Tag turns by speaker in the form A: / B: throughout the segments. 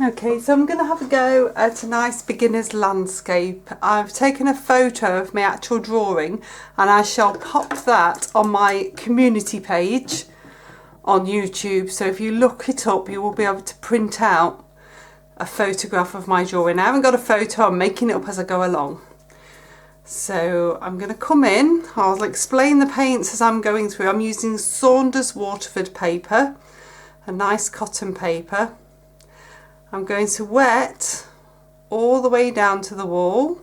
A: Okay, so I'm going to have a go at a nice beginner's landscape. I've taken a photo of my actual drawing and I shall pop that on my community page on YouTube. So if you look it up, you will be able to print out a photograph of my drawing. I haven't got a photo, I'm making it up as I go along. So I'm going to come in, I'll explain the paints as I'm going through. I'm using Saunders Waterford paper, a nice cotton paper. I'm going to wet all the way down to the wall,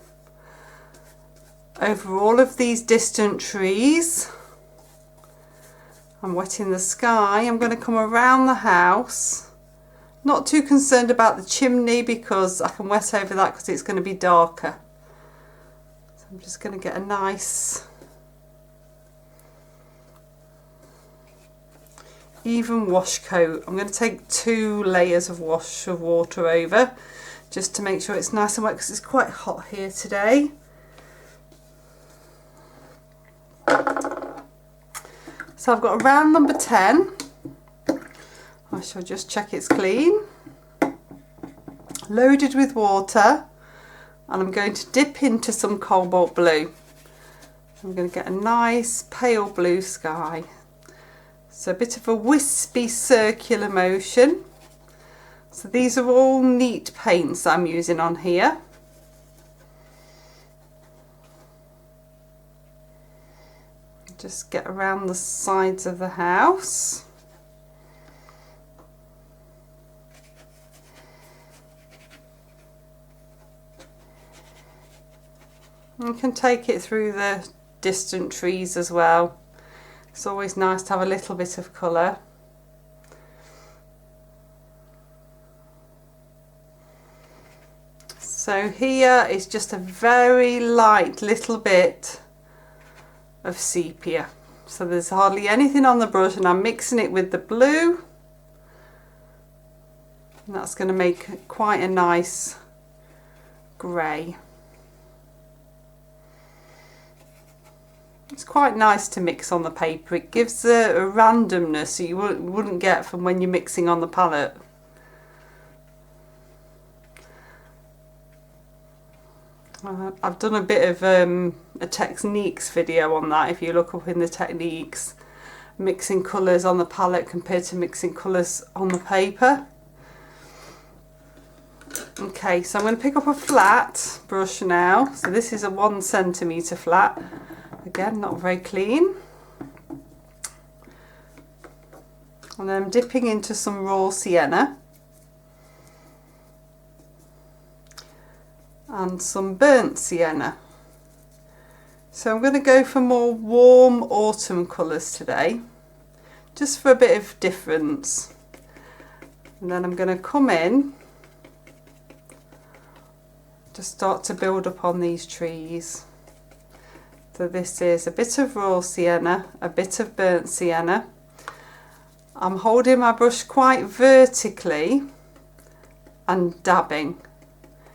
A: over all of these distant trees. I'm wetting the sky. I'm going to come around the house. Not too concerned about the chimney because I can wet over that because it's going to be darker. So I'm just going to get a nice even wash coat. I'm going to take 2 layers of wash of water over just to make sure it's nice and wet because it's quite hot here today. So I've got round number 10. I shall just check it's clean. Loaded with water, and I'm going to dip into some cobalt blue. I'm going to get a nice pale blue sky. So a bit of a wispy circular motion. So these are all neat paints I'm using on here. Just get around the sides of the house. You can take it through the distant trees as well. It's always nice to have a little bit of colour. So here is just a very light little bit of sepia. So there's hardly anything on the brush and I'm mixing it with the blue. And that's going to make quite a nice grey. It's quite nice to mix on the paper. It gives a randomness you wouldn't get from when you're mixing on the palette. I've done a bit of a techniques video on that. If you look up in the techniques, mixing colours on the palette compared to mixing colours on the paper. Okay, so I'm going to pick up a flat brush now. So this is a 1 centimetre flat. Again, not very clean. And then I'm dipping into some raw sienna and some burnt sienna. So I'm going to go for more warm autumn colours today, just for a bit of difference. And then I'm going to come in, just start to build up on these trees. So this is a bit of raw sienna, a bit of burnt sienna. I'm holding my brush quite vertically and dabbing.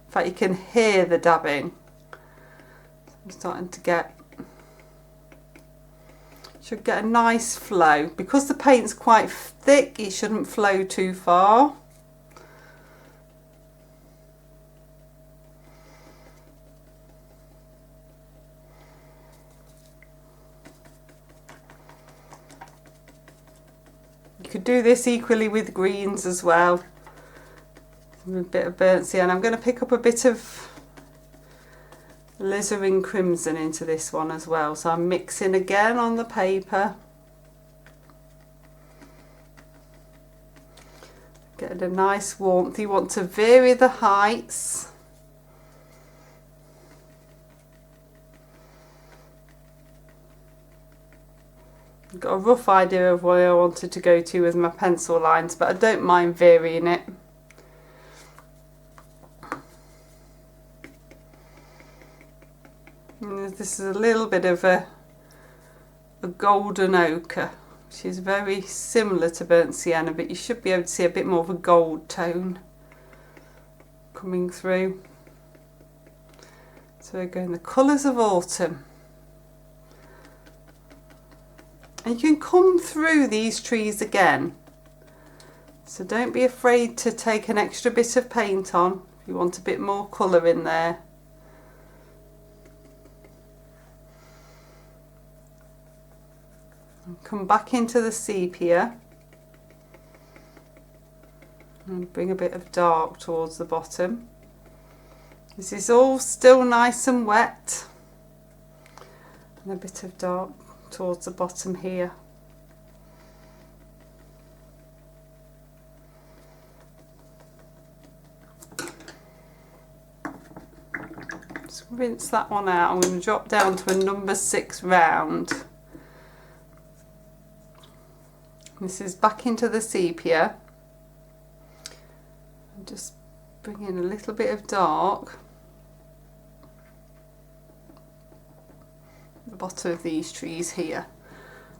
A: In fact, you can hear the dabbing. I'm starting to should get a nice flow. Because the paint's quite thick, it shouldn't flow too far. You could do this equally with greens as well. A bit of burnt sienna. I'm going to pick up a bit of alizarin crimson into this one as well. So I'm mixing again on the paper. Getting a nice warmth. You want to vary the heights. I've got a rough idea of where I wanted to go to with my pencil lines, but I don't mind varying it. And this is a little bit of a golden ochre, which is very similar to burnt sienna, but you should be able to see a bit more of a gold tone coming through. So we're going the colours of autumn. And you can come through these trees again So don't be afraid to take an extra bit of paint on if you want a bit more colour in there. And come back into the sepia and bring a bit of dark towards the bottom. This is all still nice and wet, and a bit of dark towards the bottom here. Just rinse that one out. I'm going to drop down to a number 6 round. This is back into the sepia. And just bring in a little bit of dark at the bottom of these trees here.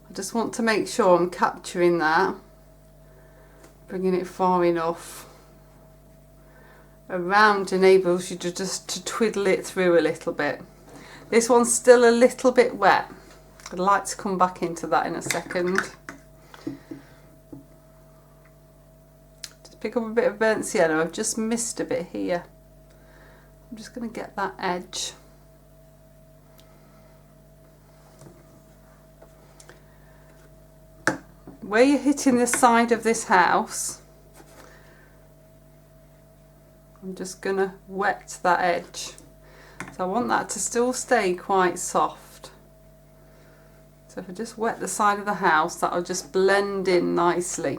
A: I just want to make sure I'm capturing that, bringing it far enough around enables you to just to twiddle it through a little bit. This one's still a little bit wet. I'd like to come back into that in a second. Just pick up a bit of burnt sienna. I've just missed a bit here. I'm just going to get that edge. Where you're hitting the side of this house, I'm just going to wet that edge. So I want that to still stay quite soft. So if I just wet the side of the house, that'll just blend in nicely.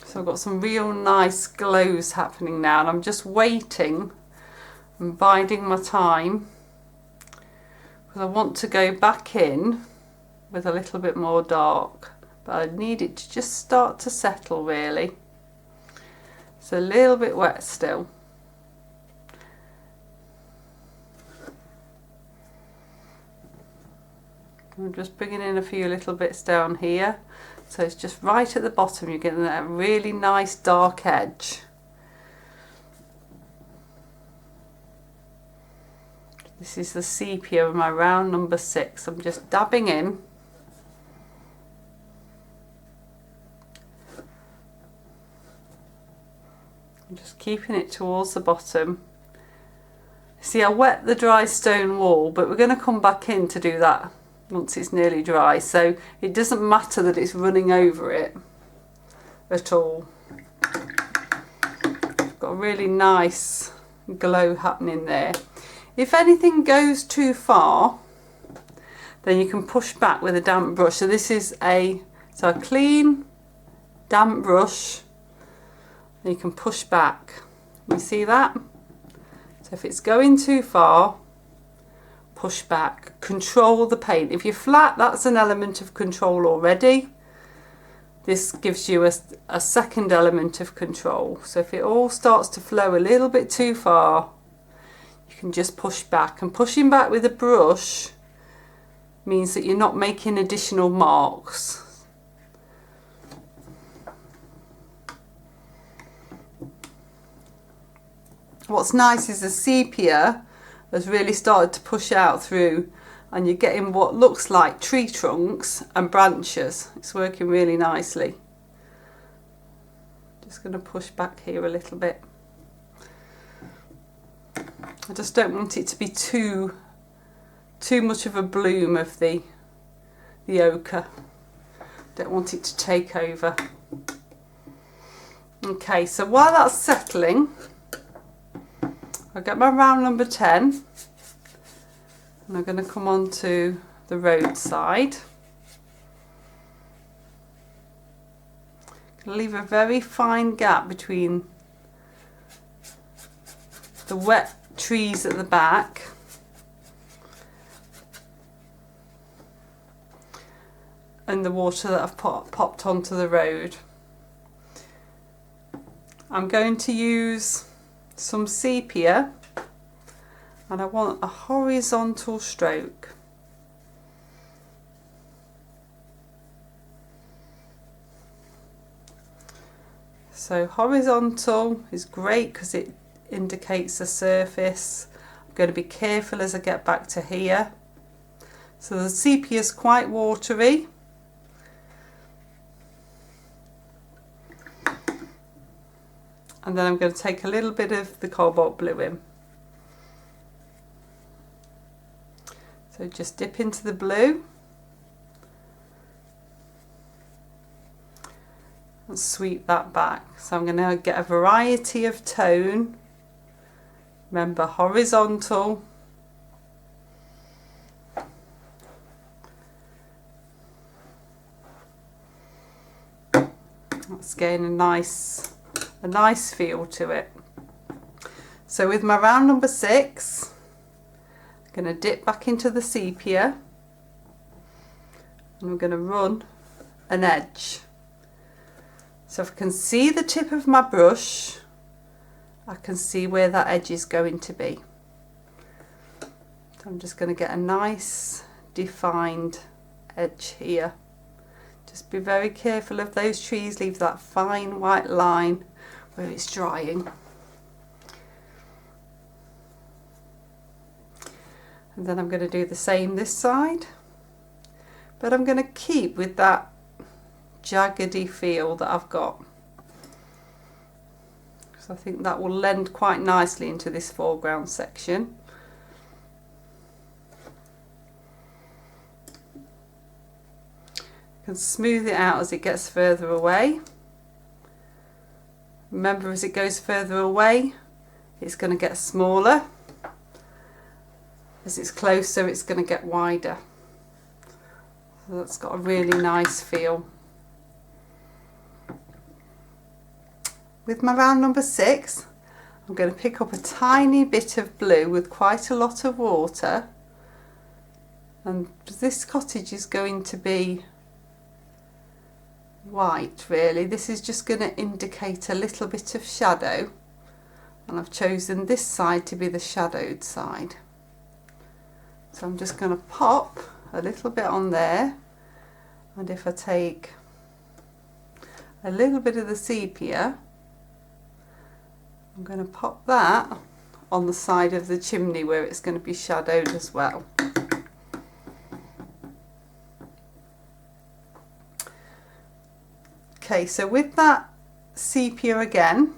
A: So I've got some real nice glows happening now, and I'm just waiting and biding my time because I want to go back in with a little bit more dark, but I need it to just start to settle really. It's a little bit wet still. I'm just bringing in a few little bits down here. So it's just right at the bottom, you're getting that really nice dark edge. This is the sepia of my round number 6. I'm just dabbing in. I'm just keeping it towards the bottom. See, I wet the dry stone wall, but we're going to come back in to do that once it's nearly dry, so it doesn't matter that it's running over it at all. Got a really nice glow happening there. If anything goes too far, then you can push back with a damp brush. So this is a clean damp brush, and you can push back. You see that? So if it's going too far, push back, control the paint. If you're flat, that's an element of control already. This gives you a second element of control. So if it all starts to flow a little bit too far, you can just push back. And pushing back with a brush means that you're not making additional marks. What's nice is the sepia has really started to push out through, and you're getting what looks like tree trunks and branches. It's working really nicely. Just going to push back here a little bit. I just don't want it to be too much of a bloom of the ochre. Don't want it to take over. Okay, so while that's settling, I'll get my round number 10, and I'm going to come on to the roadside. Leave a very fine gap between the wet trees at the back and the water that I've popped onto the road. I'm going to use some sepia, and I want a horizontal stroke. So horizontal is great because it indicates the surface. I'm going to be careful as I get back to here. So the sepia is quite watery. And then I'm going to take a little bit of the cobalt blue in. So just dip into the blue and sweep that back. So I'm going to get a variety of tone. Remember, horizontal, let's gain a nice feel to it. So with my round number 6, I'm going to dip back into the sepia and I'm going to run an edge. So if I can see the tip of my brush, I can see where that edge is going to be. So I'm just going to get a nice defined edge here. Just be very careful of those trees, leave that fine white line where it's drying. And then I'm going to do the same this side, but I'm going to keep with that jaggedy feel that I've got. So I think that will lend quite nicely into this foreground section. You can smooth it out as it gets further away. Remember, as it goes further away, it's going to get smaller. As it's closer, it's going to get wider. So that's got a really nice feel. With my round number 6, I'm going to pick up a tiny bit of blue with quite a lot of water. And this cottage is going to be white, really. This is just going to indicate a little bit of shadow. And I've chosen this side to be the shadowed side. So I'm just going to pop a little bit on there. And if I take a little bit of the sepia, I'm going to pop that on the side of the chimney where it's going to be shadowed as well. Okay, so with that sepia again,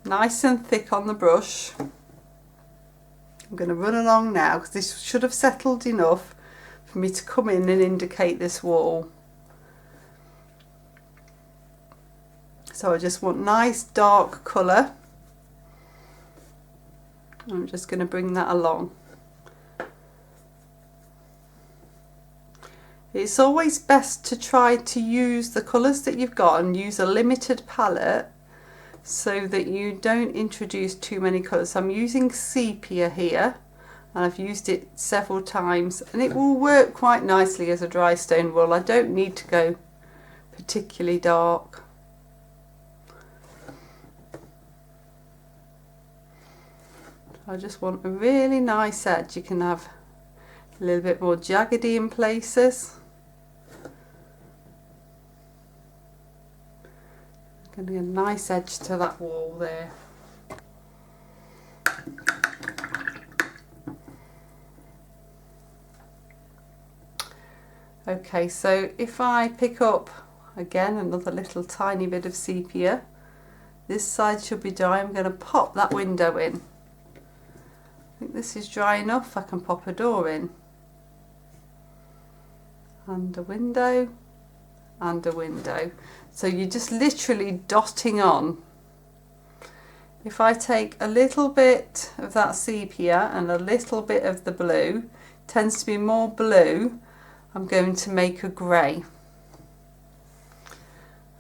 A: nice and thick on the brush, I'm going to run along now because this should have settled enough for me to come in and indicate this wall. So I just want nice dark colour. I'm just going to bring that along. It's always best to try to use the colours that you've got and use a limited palette so that you don't introduce too many colours. I'm using sepia here and I've used it several times and it will work quite nicely as a dry stone wool. I don't need to go particularly dark. I just want a really nice edge. You can have a little bit more jaggedy in places. Going to get a nice edge to that wall there. Okay, so if I pick up again another little tiny bit of sepia, this side should be dry. I'm going to pop that window in. I think this is dry enough. I can pop a door in. And a window. And a window. So you're just literally dotting on. If I take a little bit of that sepia and a little bit of the blue, tends to be more blue, I'm going to make a grey.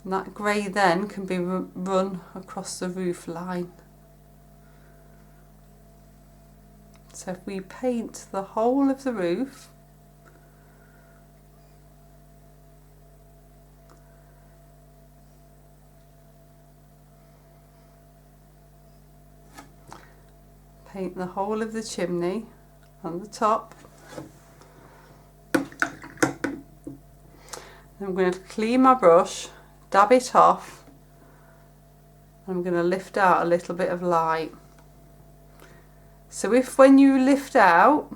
A: And that grey then can be run across the roof line. So if we paint the whole of the roof, paint the whole of the chimney on the top, I'm going to clean my brush, dab it off, and I'm going to lift out a little bit of light. So if when you lift out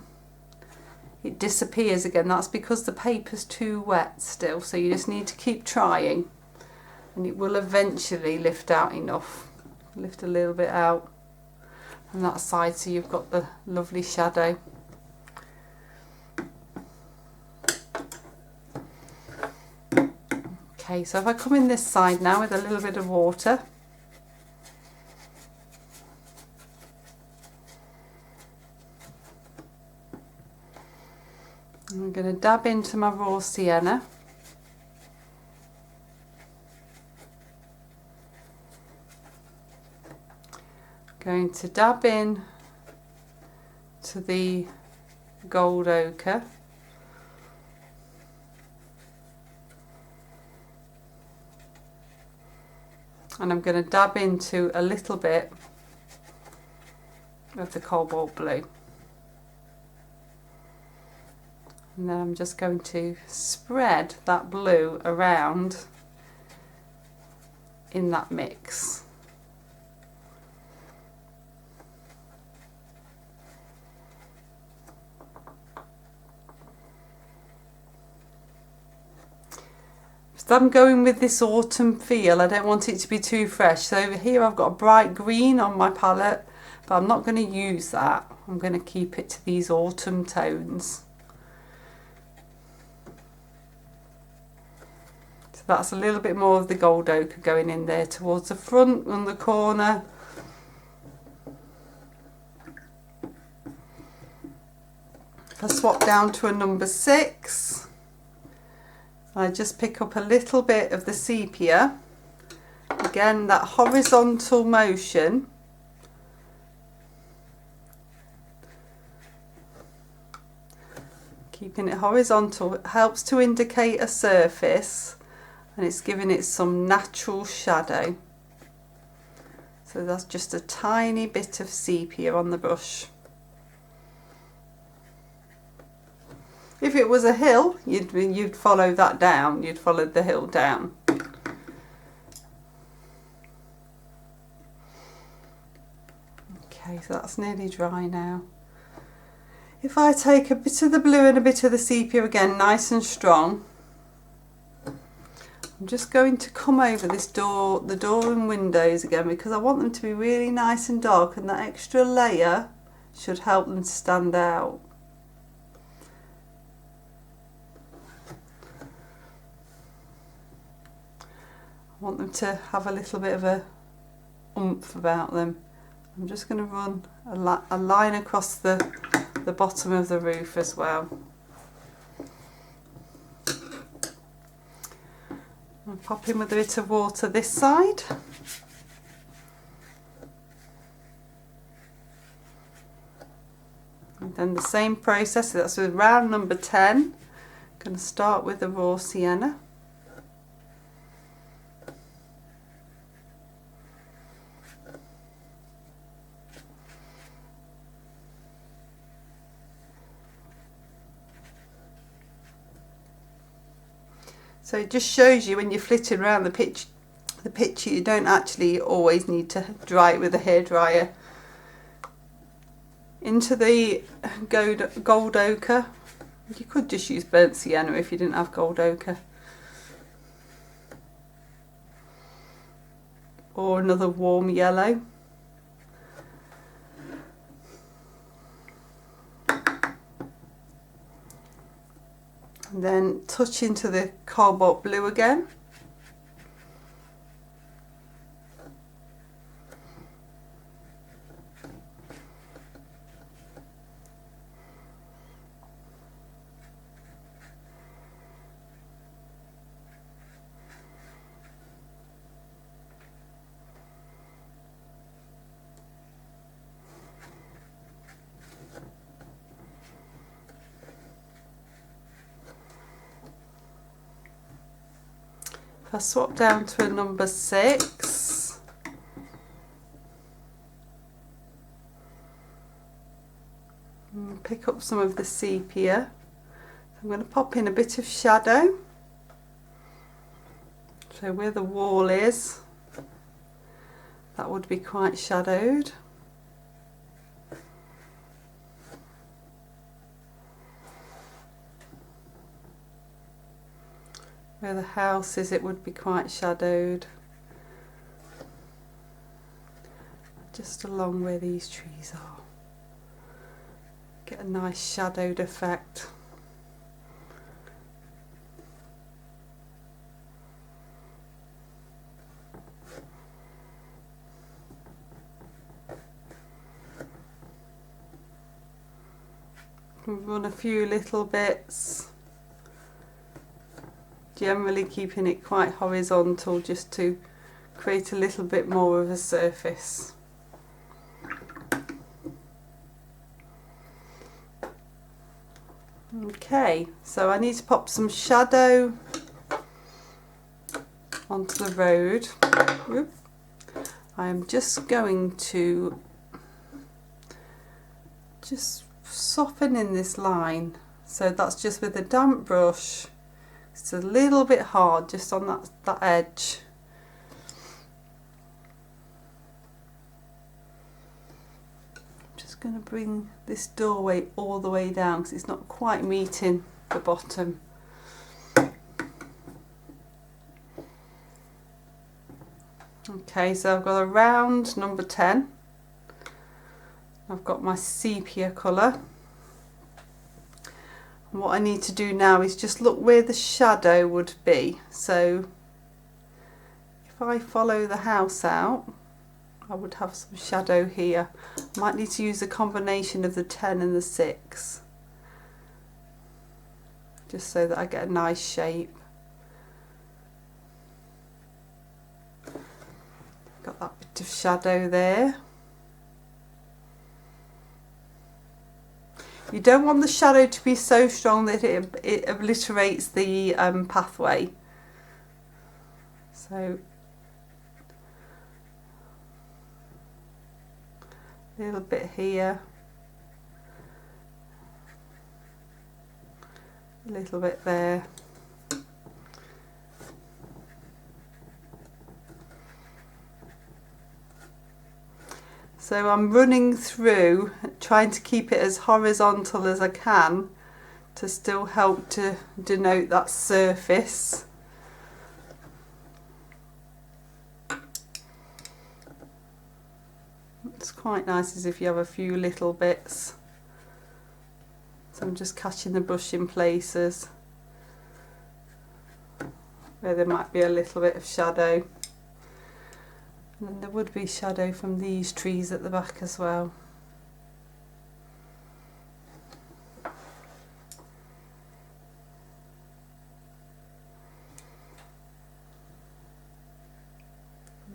A: it disappears again, that's because the paper's too wet still, so you just need to keep trying. and it will eventually lift out enough. Lift a little bit out on that side so you've got the lovely shadow. Okay, so if I come in this side now with a little bit of water, I'm going to dab into my raw sienna. Going to dab in to the gold ochre. And I'm going to dab into a little bit of the cobalt blue. And then I'm just going to spread that blue around in that mix. So I'm going with this autumn feel. I don't want it to be too fresh. So over here I've got a bright green on my palette, but I'm not going to use that. I'm going to keep it to these autumn tones. So that's a little bit more of the gold ochre going in there towards the front and the corner. If I swap down to a number 6, I just pick up a little bit of the sepia. Again, that horizontal motion. Keeping it horizontal helps to indicate a surface, and it's giving it some natural shadow. So that's just a tiny bit of sepia on the brush. If it was a hill, you'd follow that down, you'd follow the hill down. Okay, so that's nearly dry now. If I take a bit of the blue and a bit of the sepia again, nice and strong, I'm just going to come over this door, the door and windows again, because I want them to be really nice and dark, and that extra layer should help them to stand out. I want them to have a little bit of a oomph about them. I'm just going to run a line across the bottom of the roof as well. I'll pop in with a bit of water this side. And then the same process, so that's with round number 10. I'm going to start with the raw sienna. So it just shows you when you're flitting around the picture, you don't actually always need to dry it with a hairdryer. Into the gold ochre. You could just use burnt sienna if you didn't have gold ochre. Or another warm yellow. And then touch into the cobalt blue again. If I swap down to a number 6, and pick up some of the sepia, I'm going to pop in a bit of shadow, so where the wall is, that would be quite shadowed. Where the house is, it would be quite shadowed. Just along where these trees are. Get a nice shadowed effect. Run a few little bits, generally keeping it quite horizontal just to create a little bit more of a surface. Okay, so I need to pop some shadow onto the road. I am just going to soften in this line, so that's just with a damp brush. It's a little bit hard just on that edge. I'm just going to bring this doorway all the way down because it's not quite meeting the bottom. Okay, so I've got a round number 10. I've got my sepia colour. And what I need to do now is just look where the shadow would be. So if I follow the house out, I would have some shadow here. I might need to use a combination of the 10 and the 6, just so that I get a nice shape. Got that bit of shadow there. You don't want the shadow to be so strong that it obliterates the pathway. So a little bit here, a little bit there. So I'm running through, trying to keep it as horizontal as I can to still help to denote that surface. It's quite nice as if you have a few little bits. So I'm just catching the brush in places where there might be a little bit of shadow. And then there would be shadow from these trees at the back as well.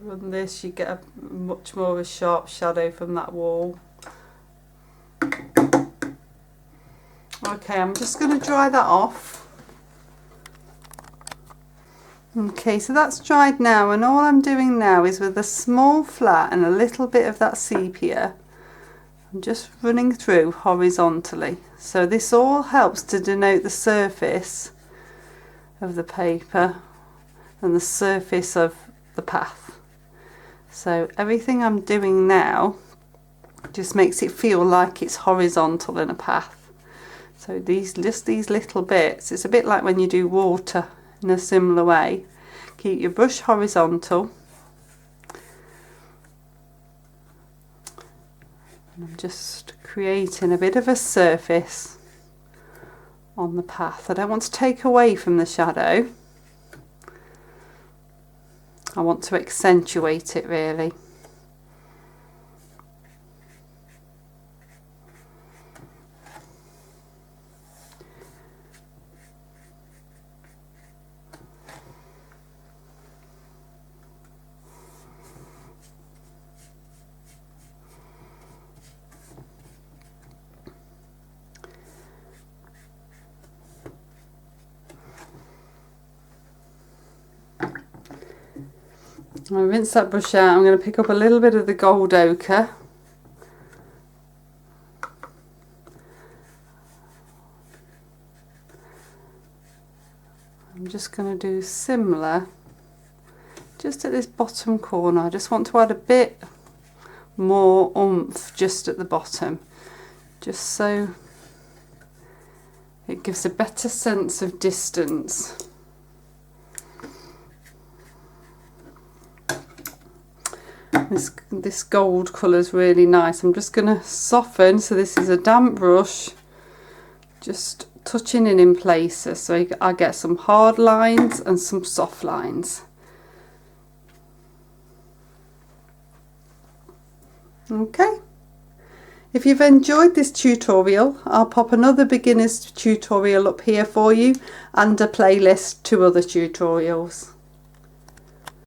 A: Run this, you get a much more of a sharp shadow from that wall. Okay, I'm just going to dry that off. Okay, so that's dried now, and all I'm doing now is with a small flat and a little bit of that sepia, I'm just running through horizontally. So this all helps to denote the surface of the paper and the surface of the path. So everything I'm doing now just makes it feel like it's horizontal in a path. So just these little bits, it's a bit like when you do water in a similar way. Keep your brush horizontal. And I'm just creating a bit of a surface on the path. I don't want to take away from the shadow. I want to accentuate it really. I'll rinse that brush out. I'm going to pick up a little bit of the gold ochre. I'm just going to do similar just at this bottom corner. I just want to add a bit more oomph just at the bottom, just so it gives a better sense of distance. This gold colour is really nice. I'm just going to soften, so this is a damp brush, just touching in places so I get some hard lines and some soft lines. Okay. If you've enjoyed this tutorial, I'll pop another beginner's tutorial up here for you and a playlist to other tutorials.